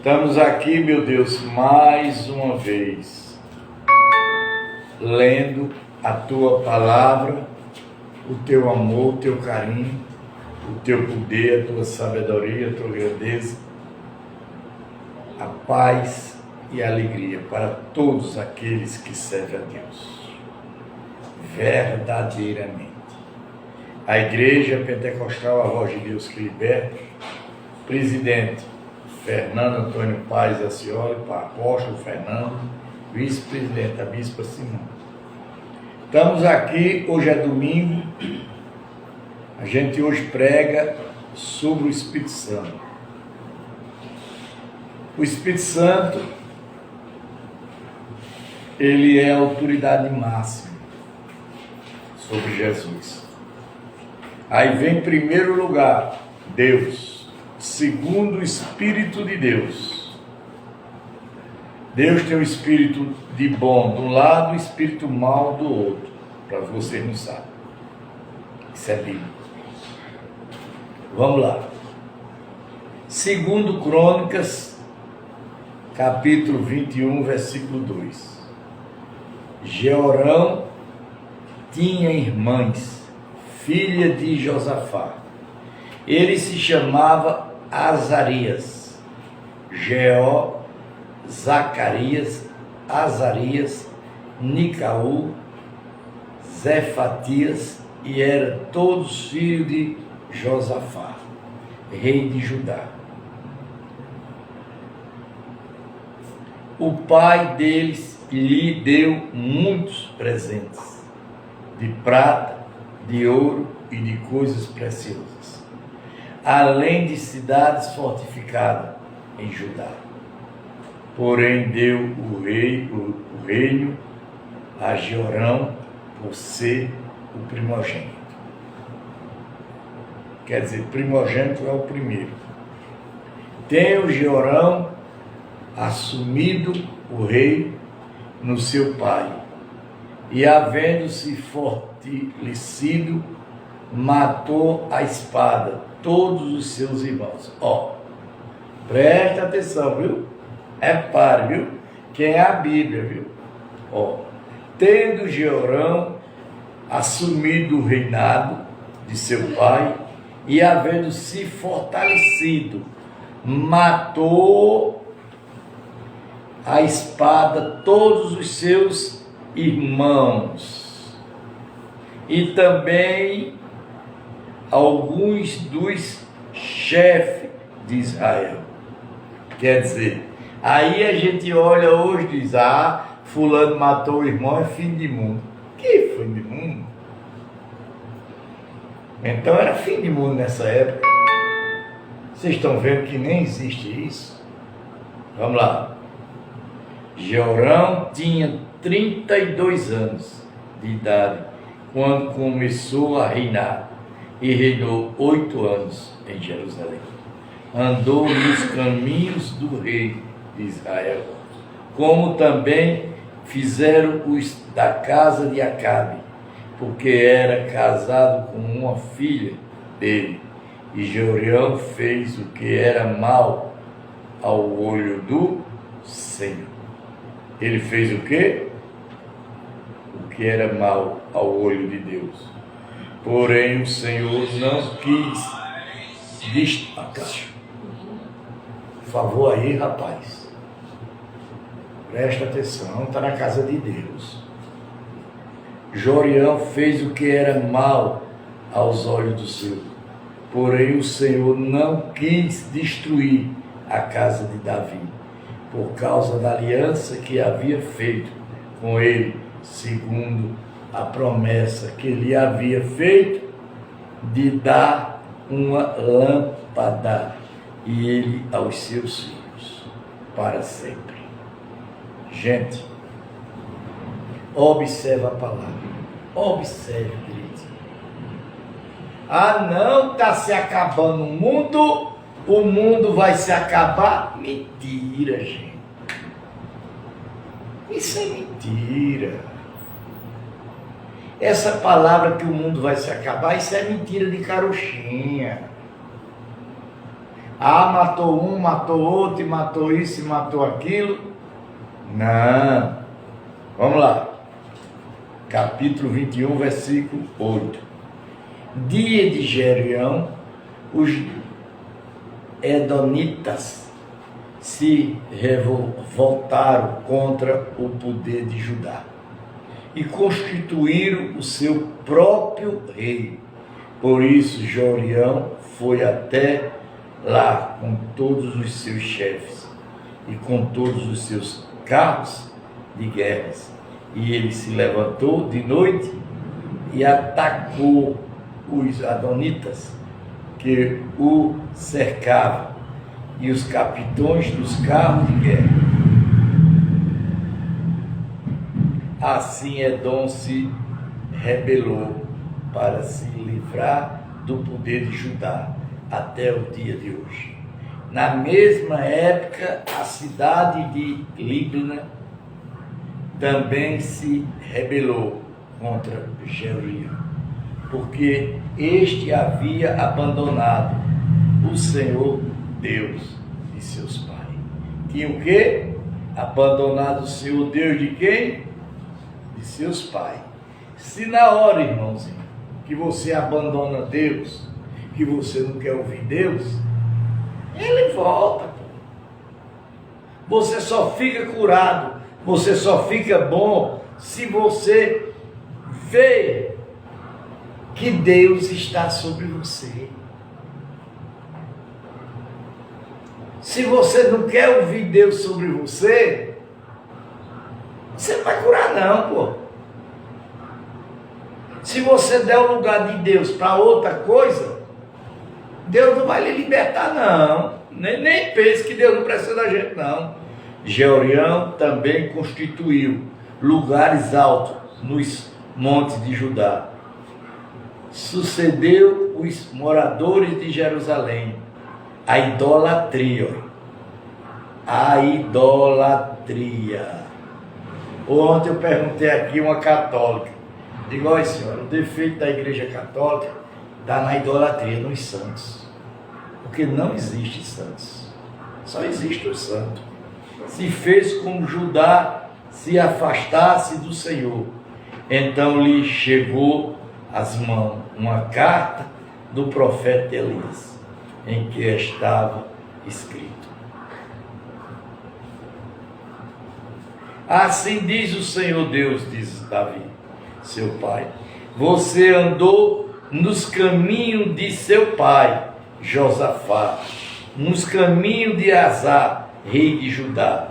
Estamos aqui, meu Deus, mais uma vez, lendo a Tua palavra, o Teu amor, o Teu carinho, o Teu poder, a Tua sabedoria, a Tua grandeza, a paz e a alegria para todos aqueles que servem a Deus, verdadeiramente. A Igreja Pentecostal, a Voz de Deus que Liberta, presidente Fernando Antônio Paes Acioli, apóstolo Fernando, vice-presidente, a bispa Simão. Estamos aqui, hoje é domingo, a gente hoje prega sobre o Espírito Santo. O Espírito Santo, ele é a autoridade máxima sobre Jesus. Aí vem em primeiro lugar, Deus. Segundo o Espírito de Deus. Deus tem o espírito de bom do lado e o espírito mal do outro. Para você não sabe. Isso é bíblico. Vamos lá. Segundo Crônicas, capítulo 21, versículo 2. Jeorão tinha irmãs, filha de Josafá. Ele se chamava Azarias, Jeó, Zacarias, Azarias, Nicaú, Zefatias, e eram todos filhos de Josafá, rei de Judá. O pai deles lhe deu muitos presentes, de prata, de ouro e de coisas preciosas, além de cidades fortificadas em Judá. Porém deu o reino a Jeorão por ser o primogênito. Quer dizer, primogênito é o primeiro. Tem o Jeorão assumido o rei no seu pai, e havendo-se fortalecido, matou a espada todos os seus irmãos. Presta atenção, viu? Repare, viu? Quem é a Bíblia, viu? Tendo Jeorão assumido o reinado de seu pai e havendo se fortalecido, matou a espada todos os seus irmãos e também alguns dos chefes de Israel. Quer dizer, aí a gente olha hoje e diz, fulano matou o irmão, é fim de mundo. Que fim de mundo? Então era fim de mundo nessa época. Vocês estão vendo que nem existe isso? Vamos lá. Jeorão tinha 32 anos de idade quando começou a reinar, e reinou 8 anos em Jerusalém. Andou nos caminhos do rei de Israel, como também fizeram os da casa de Acabe, porque era casado com uma filha dele. E Jeorão fez o que era mal ao olho do Senhor. Ele fez o quê? O que era mal ao olho de Deus. Porém o Senhor não quis Por favor aí, rapaz. Presta atenção, está na casa de Deus. Jeorão fez o que era mal aos olhos do Senhor. Porém o Senhor não quis destruir a casa de Davi, por causa da aliança que havia feito com ele, segundo a promessa que lhe havia feito de dar uma lâmpada e ele aos seus filhos para sempre. Gente, observa a palavra, observe direitinho. Não, está se acabando o mundo vai se acabar. Mentira, gente. Isso é mentira. Essa palavra que o mundo vai se acabar, isso é mentira de carochinha. Ah, matou um, matou outro, e matou isso e matou aquilo. Não. Vamos lá. Capítulo 21, versículo 8. Dia de Gereão, os edonitas se revoltaram contra o poder de Judá e constituíram o seu próprio rei. Por isso Gereão foi até lá com todos os seus chefes e com todos os seus carros de guerras. E ele se levantou de noite e atacou os adonitas que o cercavam e os capitões dos carros de guerra. Assim Edom se rebelou para se livrar do poder de Judá até o dia de hoje. Na mesma época, a cidade de Líbina também se rebelou contra Gereão, porque este havia abandonado o Senhor Deus de seus pais. Tinha o quê? Abandonado o Senhor Deus de quem? De seus pais. Se na hora, irmãozinho, que você abandona Deus, que você não quer ouvir Deus, Ele volta. Você só fica curado, você só fica bom se você vê que Deus está sobre você. Se você não quer ouvir Deus sobre você, você não vai curar não, pô. Se você der o lugar de Deus para outra coisa, Deus não vai lhe libertar não. Nem pense que Deus não precisa da gente não. Gereão também constituiu lugares altos nos montes de Judá. Sucedeu os moradores de Jerusalém a idolatria. A idolatria. Ontem eu perguntei aqui uma católica. Digo, olha senhora, o defeito da igreja católica está na idolatria, nos santos. Porque não existe santos. Só existe o santo. Se fez como Judá se afastasse do Senhor. Então lhe chegou às mãos uma carta do profeta Elias, em que estava escrito: assim diz o Senhor Deus, diz Davi, seu pai, você andou nos caminhos de seu pai, Josafá, nos caminhos de Asa, rei de Judá,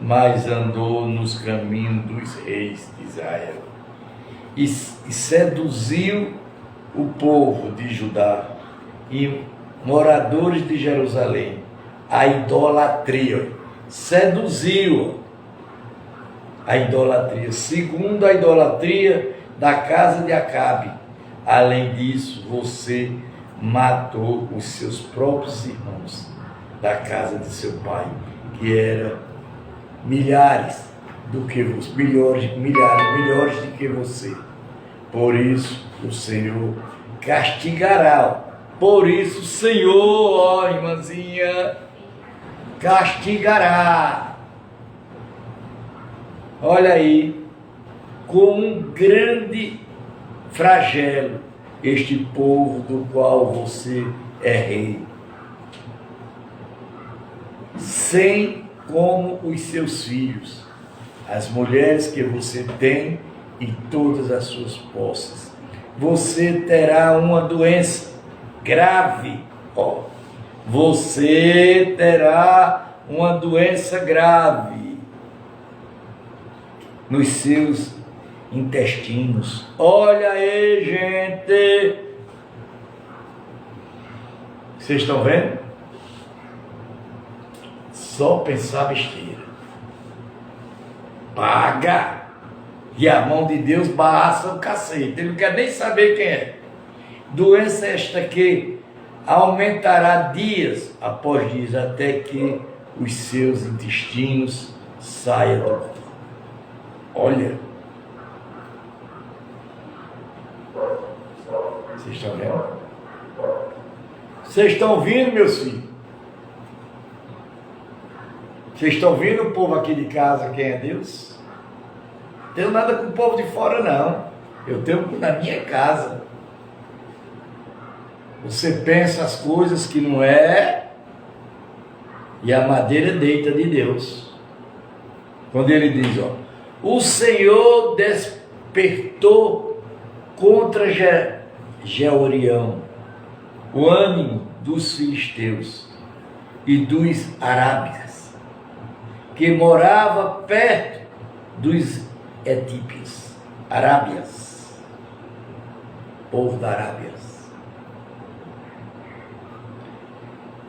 mas andou nos caminhos dos reis de Israel, e seduziu o povo de Judá e moradores de Jerusalém a idolatria. Seduziu a idolatria, segundo a idolatria da casa de Acabe. Além disso, você matou os seus próprios irmãos da casa de seu pai, que eram milhares do que você, milhores do que você. Por isso o Senhor castigará. Por isso o Senhor, ó irmãzinha, castigará. Olha aí, com um grande flagelo, este povo do qual você é rei, sem como os seus filhos, as mulheres que você tem e todas as suas posses. Você terá uma doença grave, ó. Você terá uma doença grave nos seus intestinos. Olha aí, gente. Vocês estão vendo? Só pensar besteira. Paga. E a mão de Deus barraça o cacete. Ele não quer nem saber quem é. Doença esta que aumentará dias após dias, até que os seus intestinos saiam do corpo. Olha. Vocês estão vendo? Vocês estão ouvindo, meus filhos? Vocês estão ouvindo o povo aqui de casa, quem é Deus? Não tenho nada com o povo de fora, não. Eu tenho na minha casa. Você pensa as coisas que não é, e a madeira deita de Deus. Quando ele diz, ó, o Senhor despertou contra Georião o ânimo dos filisteus e dos arábicas, que morava perto dos etípios, arábias, povo da Arábia.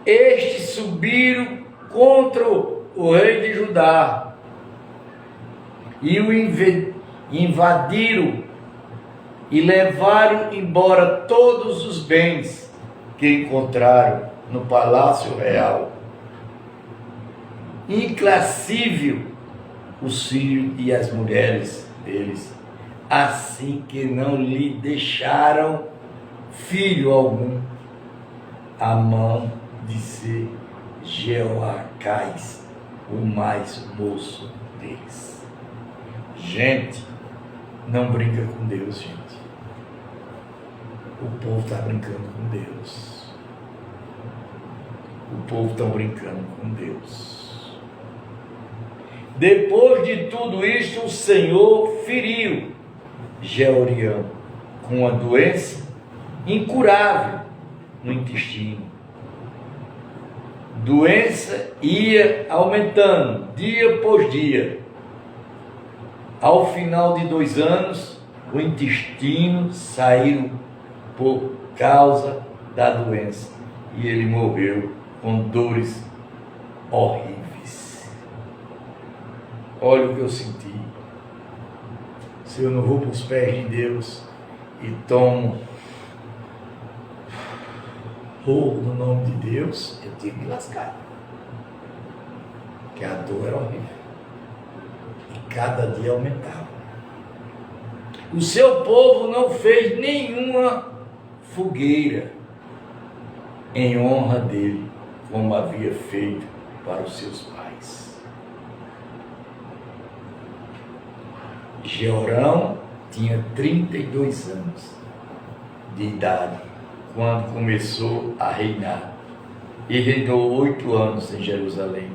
Estes subiram contra o rei de Judá e o invadiram e levaram embora todos os bens que encontraram no palácio real. Inclassível os filhos e as mulheres deles, assim que não lhe deixaram filho algum à mão de ser Jeoacás, o mais moço deles. Gente, não brinca com Deus, gente. O povo está brincando com Deus. O povo está brincando com Deus. Depois de tudo isto, o Senhor feriu Georião com uma doença incurável no intestino. Doença ia aumentando dia após dia. Ao final de 2 anos, o intestino saiu por causa da doença e ele morreu com dores horríveis. Olha o que eu senti. Se eu não vou para os pés de Deus e tomo fogo no nome de Deus, eu tinha que me lascar. Porque a dor era horrível. E cada dia aumentava. O seu povo não fez nenhuma fogueira em honra dele, como havia feito para os seus pais. Jeorão tinha 32 anos de idade quando começou a reinar, e reinou 8 anos em Jerusalém,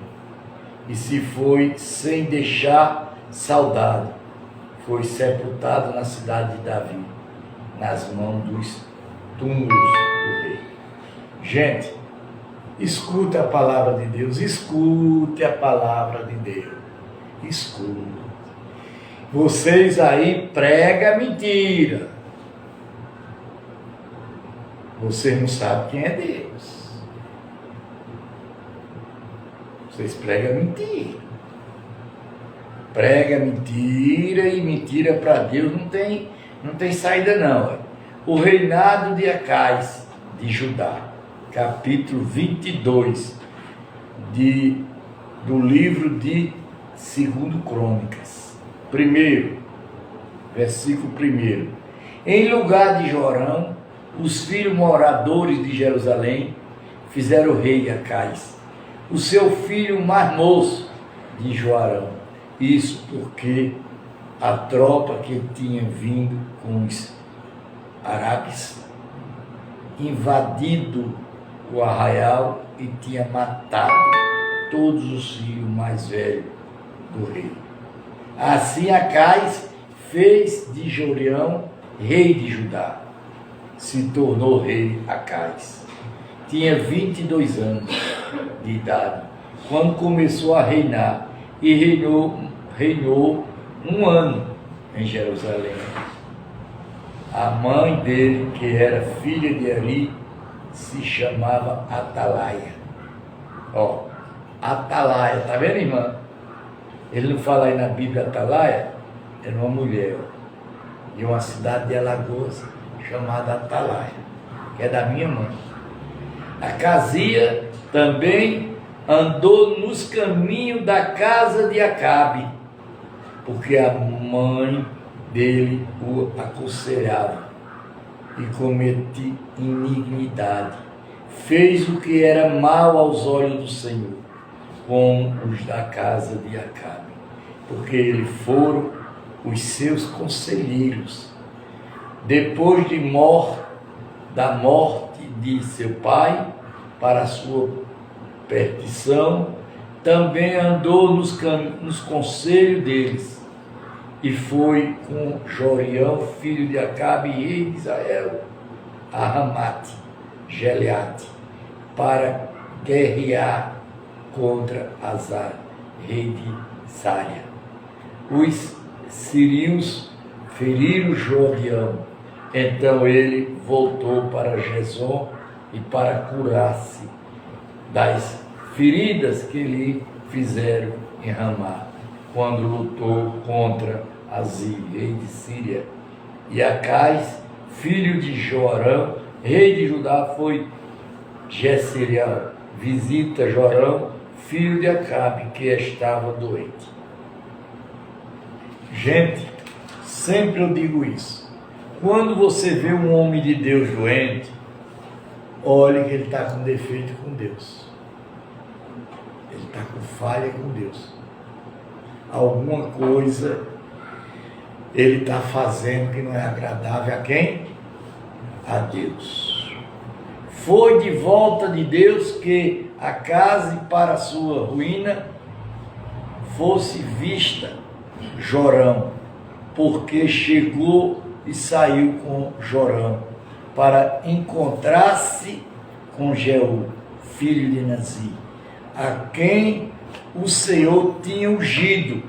e se foi sem deixar saudade. Foi sepultado na cidade de Davi, nas mãos dos túmulos do rei. Gente, escute a palavra de Deus, escute a palavra de Deus, escute. Vocês aí pregam mentira. Vocês não sabem quem é Deus. Vocês pregam mentira. Prega mentira, e mentira para Deus não tem saída não. O reinado de Acais de Judá, capítulo 22 do livro de 2 Crônicas. Versículo 1. Em lugar de Jorão, os filhos moradores de Jerusalém fizeram o rei Acais, o seu filho mais moço de Joarão. Isso porque a tropa que tinha vindo com os árabes invadido o arraial e tinha matado todos os filhos mais velhos do rei. Assim Acais fez de Jorião rei de Judá. Se tornou rei Acais. Tinha 22 anos de idade quando começou a reinar, e reinou 1 ano em Jerusalém. A mãe dele, que era filha de Eli, se chamava Atalaia. Ó, Atalaia, tá vendo, irmã? Ele não fala aí na Bíblia Atalaia? Era uma mulher, ó, de uma cidade de Alagoas, chamada Atalaia, que é da minha mãe. Acazia também andou nos caminhos da casa de Acabe, porque a mãe dele o aconselhava, e cometi iniquidade, fez o que era mal aos olhos do Senhor, com os da casa de Acabe, porque eles foram os seus conselheiros. Depois da morte de seu pai, para a sua perdição, também andou nos conselhos deles, e foi com Jorião, filho de Acabe, rei de Israel, a Ramate, Gileade, para guerrear contra Azar, rei de Sária. Os sírios feriram Jorião, então ele voltou para Gezom e para curar-se das feridas que lhe fizeram em Ramá, quando lutou contra Azir, rei de Síria. E Acais, filho de Jorão, rei de Judá, foi Jezreel, visita Jorão, filho de Acabe, que estava doente. Gente, sempre eu digo isso. Quando você vê um homem de Deus doente, olhe que ele está com defeito com Deus. Ele está com falha com Deus. Alguma coisa ele está fazendo que não é agradável a quem? A Deus. Foi de volta de Deus que a casa para a sua ruína fosse vista Jorão, porque chegou e saiu com Jorão para encontrar-se com Jeú, filho de Nazi, a quem o Senhor tinha ungido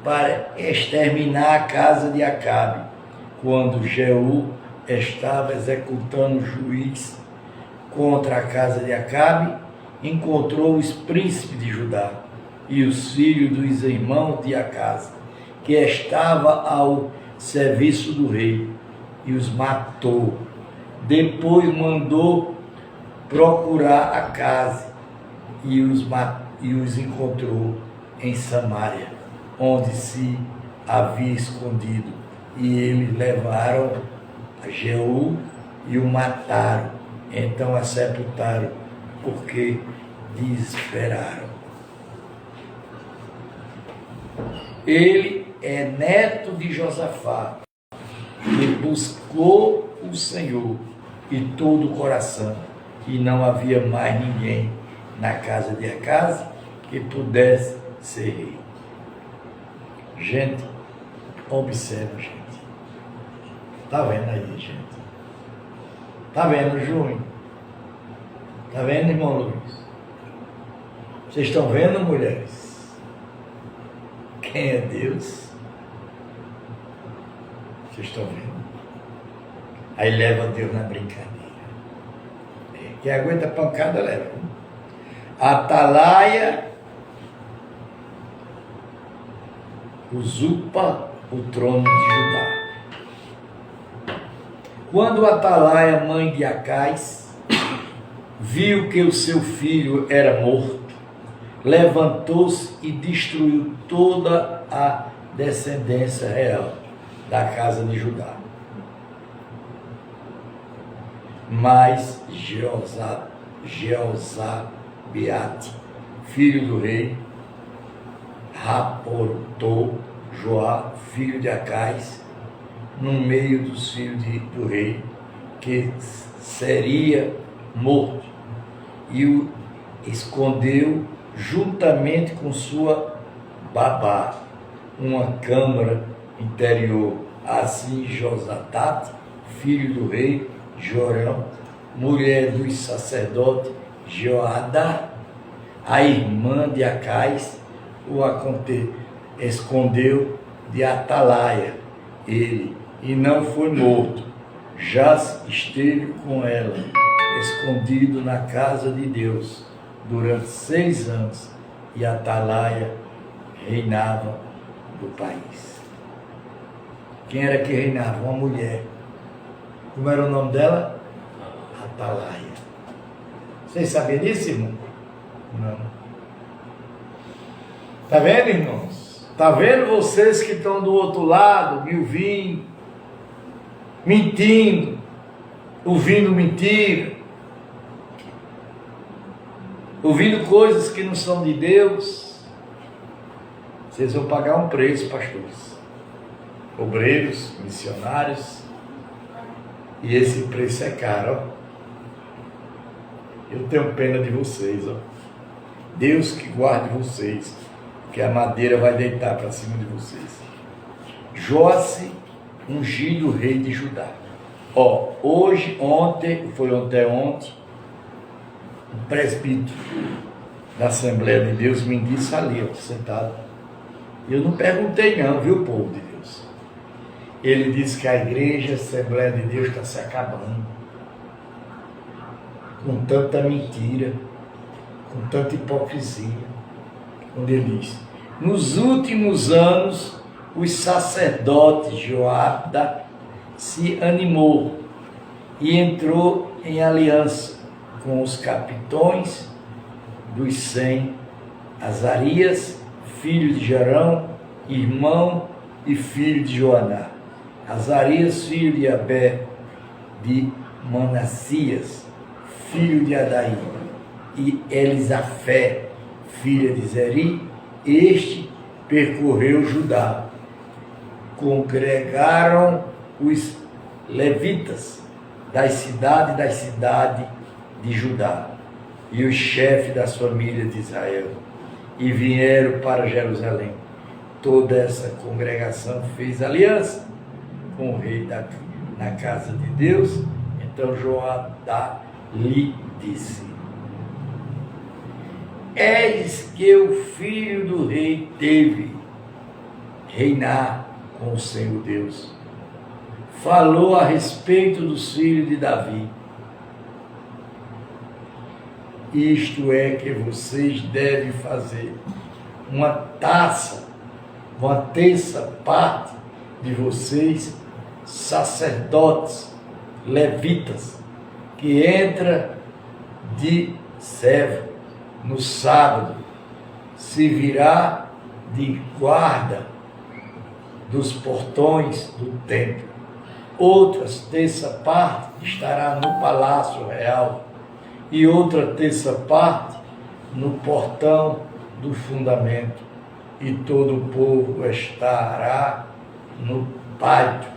para exterminar a casa de Acabe, quando Jeú estava executando juiz contra a casa de Acabe, encontrou os príncipes de Judá e os filhos dos irmãos de Acasa, que estava ao serviço do rei, e os matou. Depois mandou procurar a casa e os encontrou em Samaria, onde se havia escondido. E eles levaram a Jeú e o mataram. Então a sepultaram, porque desesperaram. Ele é neto de Josafá, que buscou o Senhor e todo o coração, e não havia mais ninguém na casa de Acasa que pudesse ser rei. Gente, observa, gente. Tá vendo aí, gente? Tá vendo, Júnior? Tá vendo, irmão Luiz? Vocês estão vendo, mulheres? Quem é Deus? Vocês estão vendo? Aí leva Deus na brincadeira. Quem aguenta pancada, leva. Atalaia usurpa o trono de Judá. Quando Atalaia, mãe de Acais, viu que o seu filho era morto, levantou-se e destruiu toda a descendência real da casa de Judá. Mas Jeozabeate, filho do rei, raportou Joá, filho de Acais, no meio dos filhos do rei, que seria morto, e o escondeu juntamente com sua babá, uma câmara interior. Assim Josatate, filho do rei Jorão, mulher dos sacerdotes Joadá, a irmã de Acais, o escondeu de Atalaia, ele, e não foi morto, já esteve com ela, escondido na casa de Deus, durante 6 anos, e Atalaia reinava do país. Quem era que reinava? Uma mulher. Como era o nome dela? Atalaia. Vocês sabiam disso, irmão? Não. Tá vendo, irmãos? Tá vendo vocês que estão do outro lado, me ouvindo, mentindo, ouvindo mentira? ouvindo coisas que não são de Deus, vocês vão pagar um preço, pastores, obreiros, missionários, e esse preço é caro, ó. Eu tenho pena de vocês, ó. Deus que guarde vocês, que a madeira vai deitar para cima de vocês. Joace, ungido rei de Judá. Ó, ontem, o presbítero da Assembleia de Deus me disse ali, ó, sentado. E eu não perguntei não, viu, povo de Deus? Ele disse que a igreja, a Assembleia de Deus está se acabando. Com tanta mentira, com tanta hipocrisia. Onde ele diz, nos últimos anos, os sacerdotes Joada se animou e entrou em aliança com os capitões dos 100, Azarias, filho de Jarão, irmão e filho de Joaná. Azarias, filho de Abé, de Manassias, filho de Adaí, e Elisafé, filha de Zeri, este percorreu Judá. Congregaram os levitas das cidades de Judá e os chefes das famílias de Israel e vieram para Jerusalém. Toda essa congregação fez aliança com o rei na casa de Deus. Então Joadá lhe disse, eis que o filho do rei deve reinar com o Senhor Deus. Falou a respeito dos filhos de Davi. Isto é que vocês devem fazer uma terça parte de vocês, sacerdotes, levitas, que entra de servo no sábado, se virá de guarda dos portões do templo. Outras terça parte estará no palácio real e outra terça parte no portão do fundamento, e todo o povo estará no pátio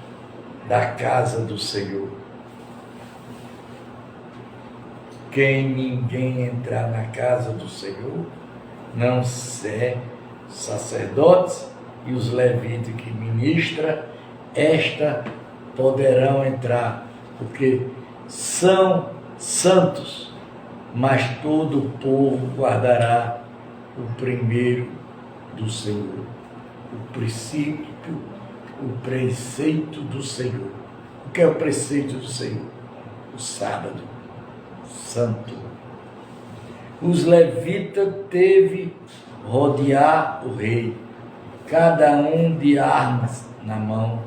da casa do Senhor. Quem ninguém entrar na casa do Senhor, não ser sacerdotes e os levitas que ministram, esta poderão entrar, porque são santos, mas todo o povo guardará o primeiro do Senhor, o princípio, o preceito do Senhor. O que é o preceito do Senhor? O sábado santo. Os levitas teve rodear o rei, cada um de armas na mão.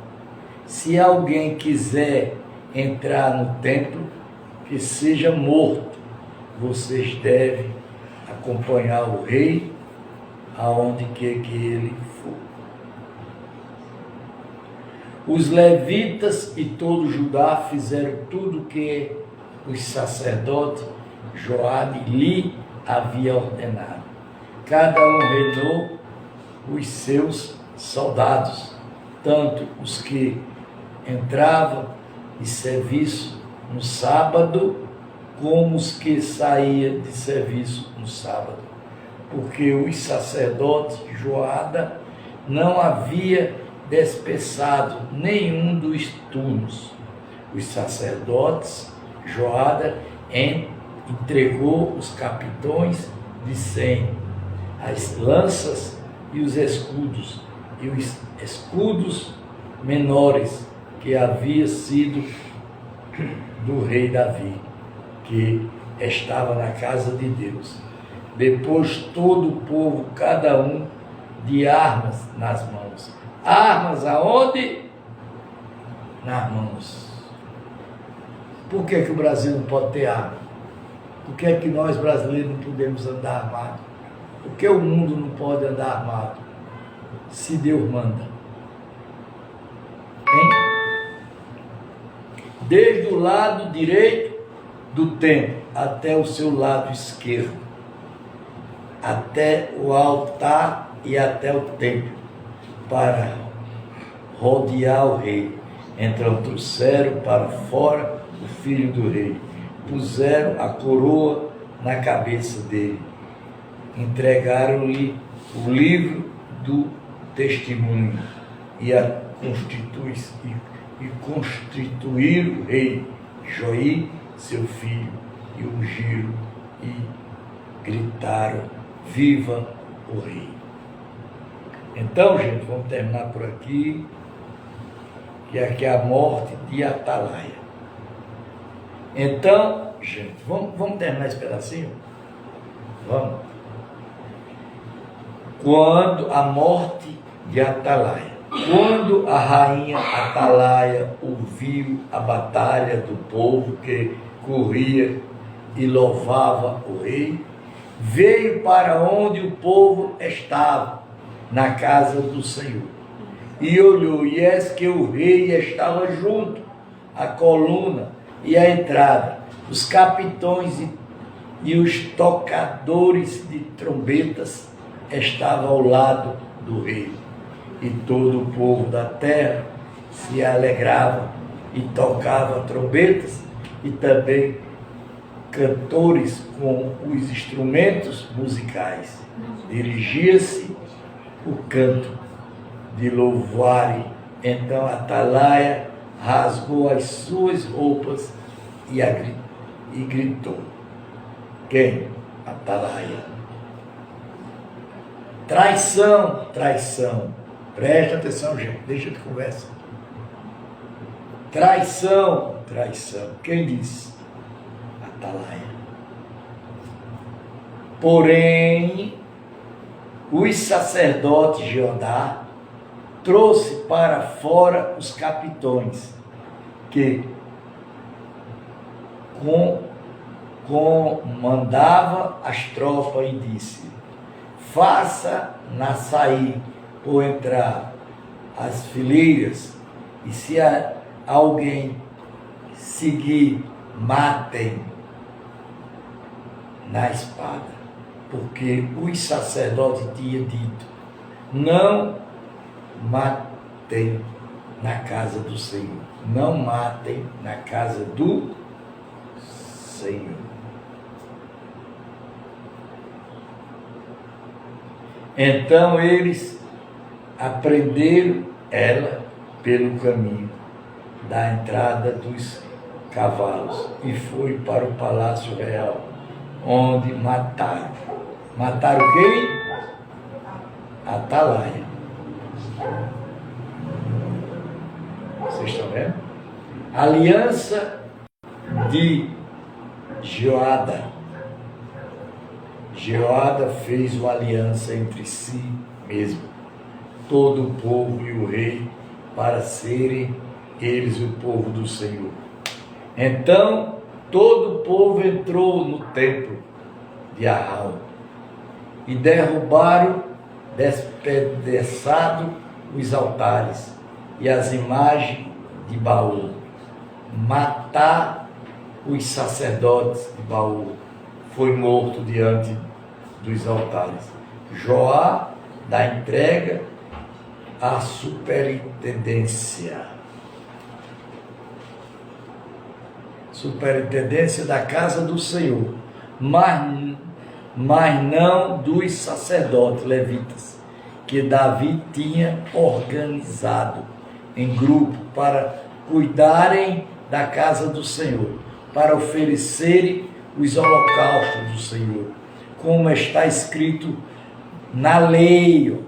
Se alguém quiser entrar no templo, que seja morto. Vocês devem acompanhar o rei aonde quer que ele for. Os levitas e todo Judá fizeram tudo que os sacerdotes Joabe lhe havia ordenado. Cada um reinou os seus soldados, tanto os que entravam de serviço no sábado, como os que saíam de serviço no sábado, porque os sacerdotes Joada não havia despeçado nenhum dos turnos. Os sacerdotes Joada entregou os capitões de 100, as lanças e os escudos menores que havia sido do rei Davi, que estava na casa de Deus. Depois todo o povo, cada um de armas nas mãos. Armas aonde? Nas mãos. Por que o Brasil não pode ter arma? Por que que nós brasileiros não podemos andar armados? Por que o mundo não pode andar armado? Se Deus manda. Hein? Desde o lado direito do templo até o seu lado esquerdo, até o altar e até o templo, para rodear o rei. Então trouxeram para fora o filho do rei, puseram a coroa na cabeça dele, entregaram-lhe o livro do testemunho e constituíram o rei Joí, seu filho, e ungiram e gritaram: viva o rei. Então, gente, vamos terminar por aqui, que aqui é a morte de Atalaia. Então, gente, vamos terminar esse pedacinho? Vamos. Quando a morte de Atalaia. Quando a rainha Atalaia ouviu a batalha do povo que corria e louvava o rei, veio para onde o povo estava, na casa do Senhor. E olhou, e eis que o rei estava junto à coluna e à entrada. Os capitões e os tocadores de trombetas estavam ao lado do rei. E todo o povo da terra se alegrava e tocava trombetas, e também cantores com os instrumentos musicais. Dirigia-se o canto de louvare. Então Atalaia rasgou as suas roupas e gritou. Quem? Atalaia. Traição, traição. Presta atenção, gente, deixa de conversa. Traição, traição. Quem disse? Atalaia. Porém, os sacerdotes de Judá trouxe para fora os capitões que comandava as tropas e disse: faça-na sair por entrar as fileiras, e se alguém seguir, matem na espada. Porque os sacerdotes tinham dito: não matem na casa do Senhor. Não matem na casa do Senhor. Então eles aprenderam ela pelo caminho da entrada dos cavalos e foi para o palácio real, onde mataram. Mataram quem? Atalaia. Vocês estão vendo? Aliança de Jeoada. Jeoada fez uma aliança entre si mesmo, todo o povo e o rei, para serem eles o povo do Senhor. Então todo o povo entrou no templo de Arral e derrubaram, despedaçaram os altares e as imagens de Baal. Matar os sacerdotes de Baal. Foi morto diante dos altares. Joá da entrega à superintendência da casa do Senhor, mas não dos sacerdotes levitas, que Davi tinha organizado em grupo para cuidarem da casa do Senhor, para oferecerem os holocaustos do Senhor, como está escrito na lei.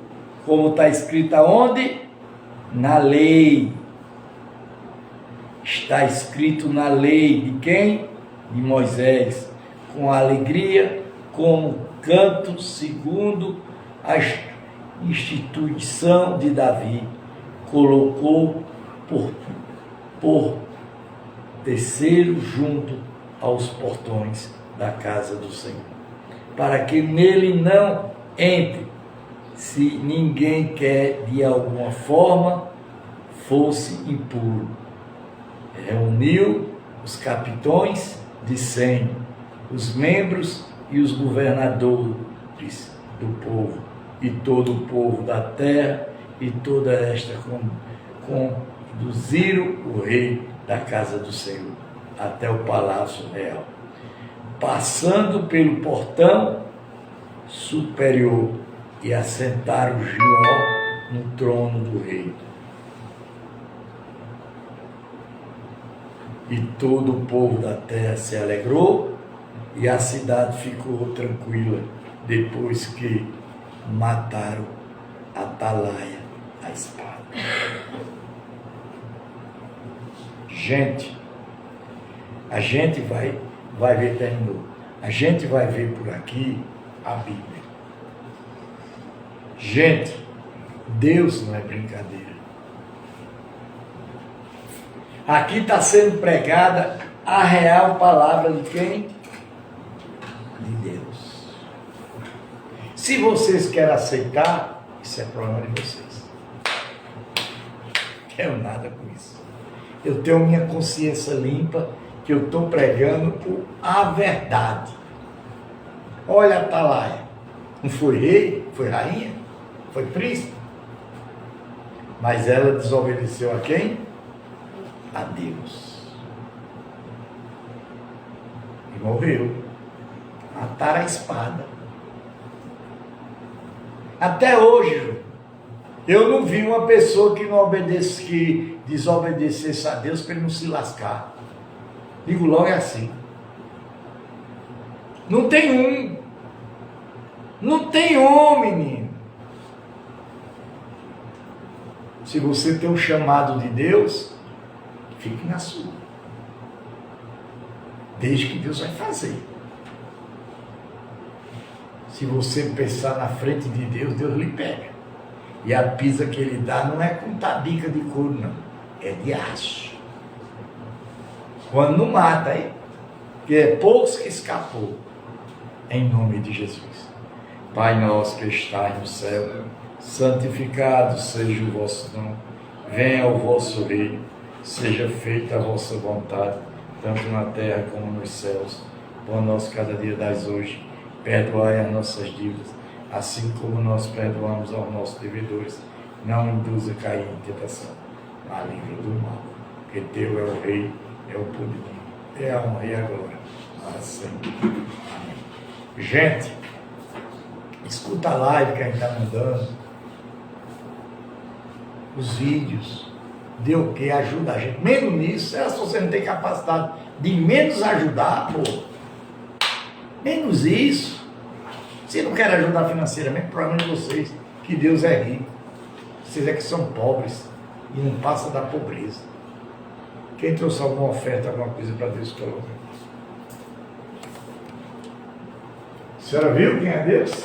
Como está escrito aonde? Na lei. Está escrito na lei de quem? De Moisés, com alegria, como canto segundo a instituição de Davi, colocou por terceiro junto aos portões da casa do Senhor, para que nele não entre, se ninguém quer de alguma forma fosse impuro. Reuniu os capitões de 100, os membros e os governadores do povo, e todo o povo da terra, e toda esta conduziram o rei da casa do Senhor até o palácio real, passando pelo portão superior, e assentaram Gió no trono do rei. E todo o povo da terra se alegrou, e a cidade ficou tranquila, depois que mataram Atalaia, a espada. Gente, a gente vai ver, terminou. A gente vai ver por aqui a Bíblia. Gente, Deus não é brincadeira. Aqui está sendo pregada a real palavra de quem? De Deus. Se vocês querem aceitar, isso é problema de vocês. Não quero nada com isso. Eu tenho minha consciência limpa, que eu estou pregando a verdade. Olha a Atalaia. Não foi rei, foi rainha, foi príncipe. Mas ela desobedeceu a quem? A Deus. E morreu. Mataram a espada. Até hoje, eu não vi uma pessoa que que desobedecesse a Deus para ele não se lascar. Digo logo, é assim. Não tem um. Não tem um, menino. Se você tem um chamado de Deus, fique na sua. Desde que Deus vai fazer. Se você pensar na frente de Deus, Deus lhe pega. E a pisa que ele dá não é com tabica de couro, não. É de aço. Quando não mata, hein? Que é poucos que escapou. Em nome de Jesus. Pai nosso que estás no céu, santificado seja o vosso nome. Venha o vosso reino. Seja feita a vossa vontade, tanto na terra como nos céus. Pão nosso cada dia dais hoje. Perdoai as nossas dívidas, assim como nós perdoamos aos nossos devedores. Não induza a cair em tentação, mas livra do mal. Porque teu é o rei, é o poder, é a honra e a glória, para sempre. Amém. Gente, escuta a live que a gente está mandando, os vídeos, dê o que? Ajuda a gente. Menos nisso, se você não tem capacidade de menos ajudar, pô. Menos isso. Se não quer ajudar financeiramente, problema de vocês, que Deus é rico. Vocês é que são pobres e não passa da pobreza. Quem trouxe alguma oferta, alguma coisa para Deus, coloca. A senhora viu quem é Deus?